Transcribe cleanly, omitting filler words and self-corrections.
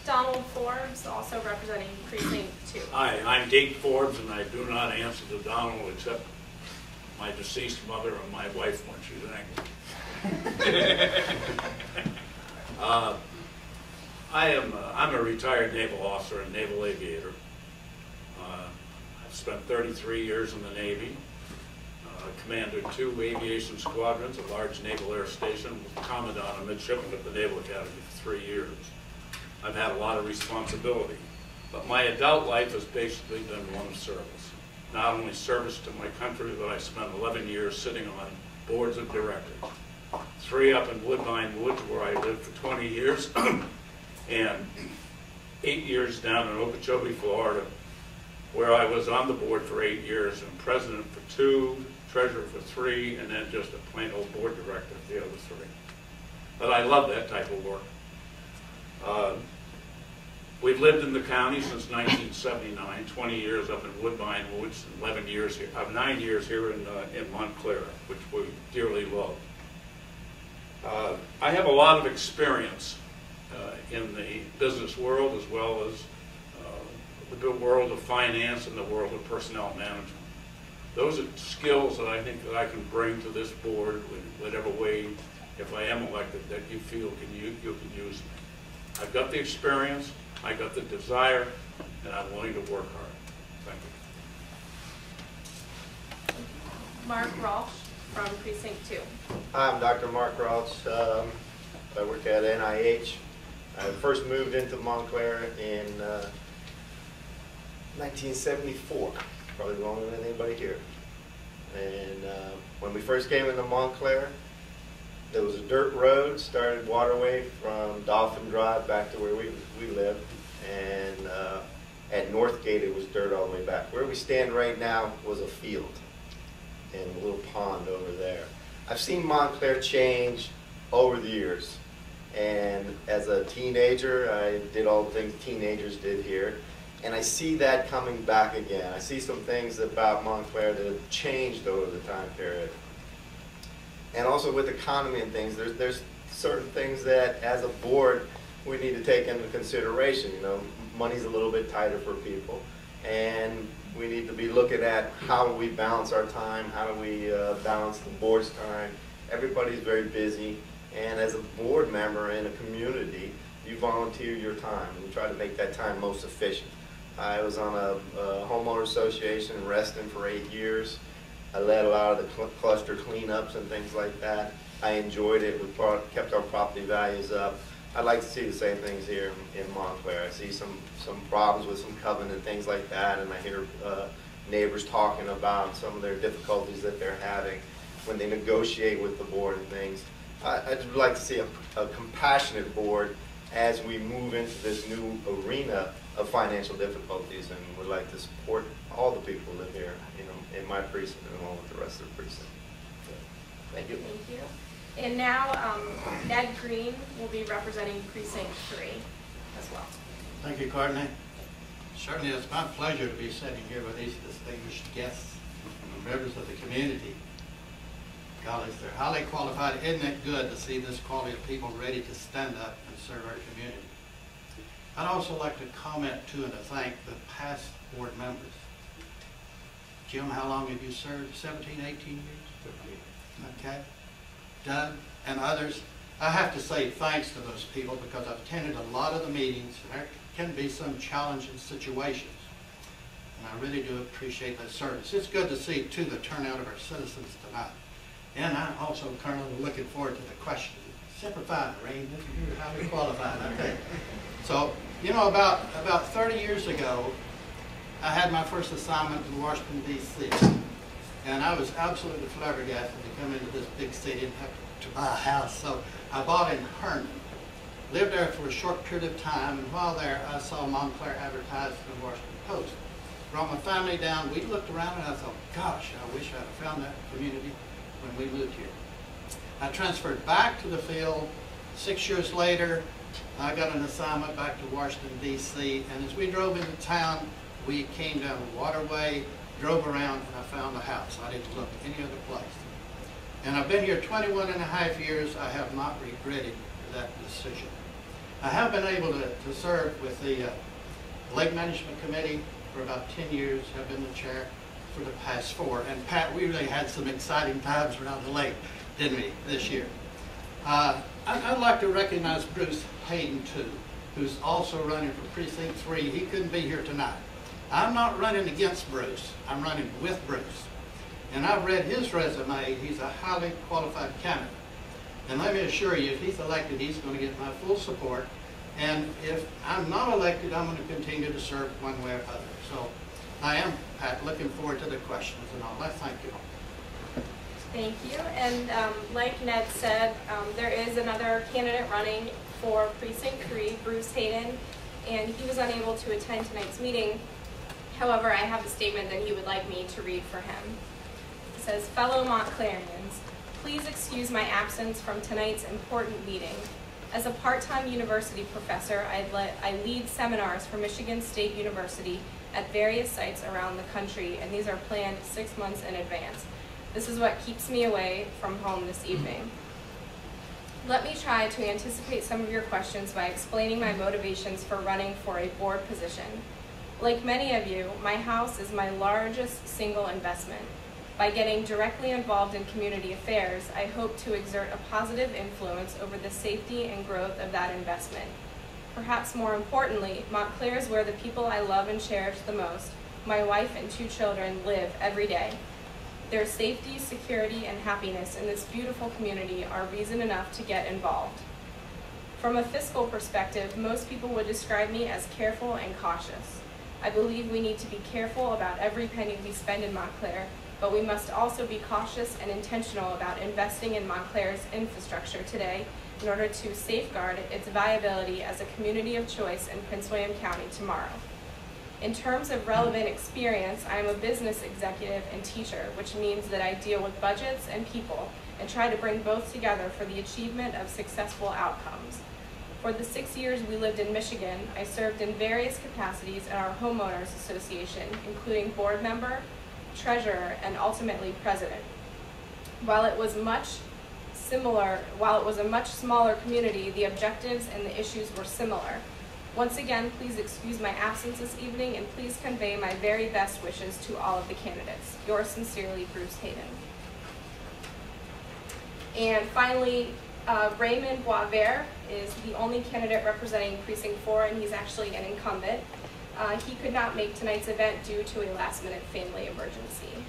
Donald Forbes, also representing Precinct 2. Hi, I'm Dave Forbes, and I do not answer to Donald except my deceased mother and my wife when she's angry. I'm a retired naval officer and naval aviator. I've spent 33 years in the Navy. Commanded 2 aviation squadrons, a large naval air station, was commandant and midshipman at the Naval Academy for 3 years. I've had a lot of responsibility, but my adult life has basically been one of service. Not only service to my country, but I spent 11 years sitting on boards of directors. 3 up in Woodbine Woods, where I lived for 20 years, and 8 years down in Okeechobee, Florida, where I was on the board for 8 years and president for 2, treasurer for 3, and then just a plain old board director for the other 3. But I love that type of work. We've lived in the county since 1979, 20 years up in Woodbine Woods, 11 years here, 9 years here in Montclair, which we dearly love. I have a lot of experience in the business world, as well as the world of finance and the world of personnel management. Those are skills that I think that I can bring to this board in whatever way, if I am elected, that you feel you can use me. I've got the experience, I got the desire, and I'm willing to work hard. Thank you. Mark Ralsh from Precinct 2. Hi, I'm Dr. Mark Ralsh. I work at NIH. I first moved into Montclair in 1974, probably longer than anybody here. And when we first came into Montclair, there was a dirt road, started waterway from Dolphin Drive back to where we lived. And at Northgate, it was dirt all the way back. Where we stand right now was a field and a little pond over there. I've seen Montclair change over the years. And as a teenager, I did all the things teenagers did here. And I see that coming back again. I see some things about Montclair that have changed over the time period. And also with the economy and things, there's certain things that as a board we need to take into consideration. You know, money's a little bit tighter for people, and we need to be looking at how do we balance our time, how do we balance the board's time. Everybody's very busy, and as a board member in a community, you volunteer your time and you try to make that time most efficient. I was on a homeowner association in Reston for 8 years. I led a lot of the cluster cleanups and things like that. I enjoyed it. We kept our property values up. I'd like to see the same things here in Montclair. I see some problems with some covenant and things like that, and I hear neighbors talking about some of their difficulties that they're having when they negotiate with the board and things. I'd like to see a compassionate board as we move into this new arena of financial difficulties, and would like to support all the people who live here, you know, in my precinct and along with the rest of the precinct. So, thank you. Thank you. And now Ed Green will be representing Precinct 3 as well. Thank you, Courtney. Certainly it's my pleasure to be sitting here with these distinguished guests and members of the community. Colleagues, they're highly qualified. Isn't it good to see this quality of people ready to stand up and serve our community? I'd also like to comment too and to thank the past board members. Jim, how long have you served? 17, 18 years? 15. Okay. Doug and others. I have to say thanks to those people because I've attended a lot of the meetings and there can be some challenging situations. And I really do appreciate that service. It's good to see too the turnout of our citizens tonight. And I'm also currently looking forward to the questions. Semper Fi, Rain, you're highly qualified. Okay. So, you know, about 30 years ago, I had my first assignment in Washington, D.C. And I was absolutely flabbergasted to come into this big city and have to buy a house. So I bought in Herndon. Lived there for a short period of time, and while there, I saw Montclair advertised in the Washington Post. Brought my family down. We looked around, and I thought, gosh, I wish I'd have found that community when we moved here. I transferred back to the field. 6 years later, I got an assignment back to Washington, D.C., and as we drove into town, we came down the waterway, drove around, and I found a house. I didn't look any other place. And I've been here 21 and a half years. I have not regretted that decision. I have been able to serve with the Lake Management Committee for about 10 years. I've been the chair for the past 4. And Pat, we really had some exciting times around the lake, didn't we, this year? I'd like to recognize Bruce Hayden, too, who's also running for Precinct 3. He couldn't be here tonight. I'm not running against Bruce. I'm running with Bruce. And I've read his resume. He's a highly qualified candidate. And let me assure you, if he's elected, he's going to get my full support. And if I'm not elected, I'm going to continue to serve one way or other. So I am, Pat, looking forward to the questions and all that. Thank you. Thank you. And like Ned said, there is another candidate running for Precinct 3, Bruce Hayden, and he was unable to attend tonight's meeting. However, I have a statement that he would like me to read for him. It says, "Fellow Montclarians, please excuse my absence from tonight's important meeting. As a part-time university professor, I lead seminars for Michigan State University at various sites around the country, and these are planned 6 months in advance. This is what keeps me away from home this evening. Let me try to anticipate some of your questions by explaining my motivations for running for a board position. Like many of you, my house is my largest single investment. By getting directly involved in community affairs, I hope to exert a positive influence over the safety and growth of that investment. Perhaps more importantly, Montclair is where the people I love and cherish the most, my wife and 2 children, live every day. Their safety, security, and happiness in this beautiful community are reason enough to get involved. From a fiscal perspective, most people would describe me as careful and cautious. I believe we need to be careful about every penny we spend in Montclair, but we must also be cautious and intentional about investing in Montclair's infrastructure today in order to safeguard its viability as a community of choice in Prince William County tomorrow. In terms of relevant experience, I am a business executive and teacher, which means that I deal with budgets and people and try to bring both together for the achievement of successful outcomes. For the 6 years we lived in Michigan, I served in various capacities at our homeowners association, including board member, treasurer, and ultimately president. While it was a much smaller community, the objectives and the issues were similar. Once again, please excuse my absence this evening, and please convey my very best wishes to all of the candidates. Yours sincerely, Bruce Hayden." And finally, Raymond Boisvert is the only candidate representing Precinct 4, and he's actually an incumbent. He could not make tonight's event due to a last-minute family emergency.